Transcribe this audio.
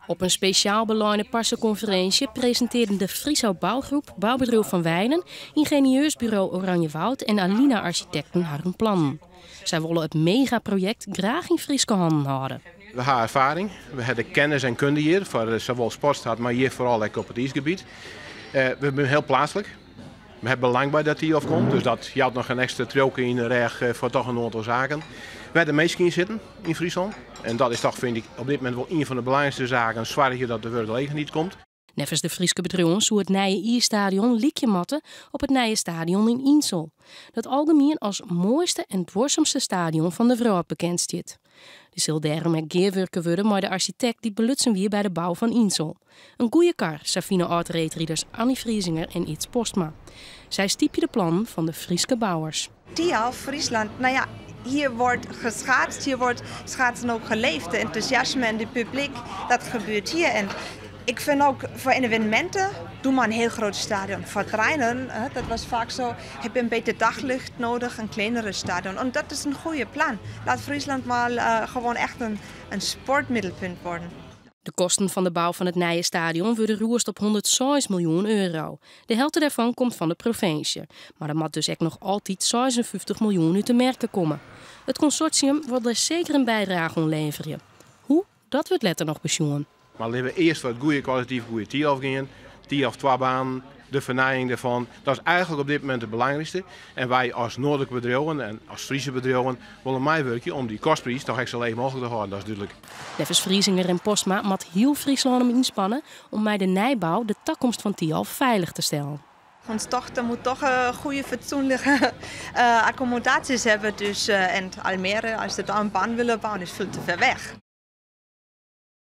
Op een speciaal beleide persconferentie presenteerden de Friesau Bouwgroep, Bouwbedrijf Van Wijnen, ingenieursbureau Oranjewoud en Alina Architecten haar plan. Zij willen het megaproject graag in Friese handen houden. We hebben ervaring, we hebben kennis en kunde hier, voor zowel Sportstad, maar hier vooral ook op het IJsgebied. We zijn heel plaatselijk. We hebben belang bij dat die afkomt, dus dat je had nog een extra troken in de reg voor toch een aantal zaken. We hebben de meesten in zitten in Friesland. En dat is toch, vind ik, op dit moment wel een van de belangrijkste zaken. Zorgen dat de werkgelegenheid niet komt. Nevens de Frieske bedrijven zou het nieuwe IE-stadion liekje matten op het nieuwe stadion in Insel. Dat algemeen als mooiste en dwarsomste stadion van de wereld bekend staat. Er zal daarom ook gewerkt worden met de architect die belutsen weer bij de bouw van Insel. Een goede kar, Safine oud-reetrieders Annie Vriesinger en Iets Postma. Zij stiepje de plan van de Frieske bouwers. Tialf, Friesland, nou ja, hier wordt geschaatst, hier wordt schaatsen ook geleefd. Het enthousiasme en het publiek, dat gebeurt hier. En ik vind ook voor evenementen, doe maar een heel groot stadion. Voor trainen, dat was vaak zo, heb je een beetje daglicht nodig, een kleinere stadion. En dat is een goede plan. Laat Friesland maar gewoon echt een sportmiddelpunt worden. De kosten van de bouw van het nieuwe stadion worden roerst op 106 miljoen euro. De helft daarvan komt van de provincie. Maar er moet dus ook nog altijd 56 miljoen uit de merken komen. Het consortium wil er zeker een bijdrage aan leveren. Hoe? Dat wordt later nog besjoen. Maar laten we eerst wat goede kwalitatief goede Tialf gaan. Tialf 2 banen, de vernijing daarvan. Dat is eigenlijk op dit moment het belangrijkste. En wij als noordelijke bedrijven en als Friese bedrijven willen meewerken om die kostprijs toch echt zo laag mogelijk te houden. Dat is duidelijk. Nevens Vriesinger en Postma moet heel Friesland hem inspannen om bij de nijbouw de toekomst van Tialf veilig te stellen. Onze dochter moet toch goede, fatsoenlijke accommodaties hebben. Dus, en Almere, als ze daar een baan willen bouwen, is veel te ver weg.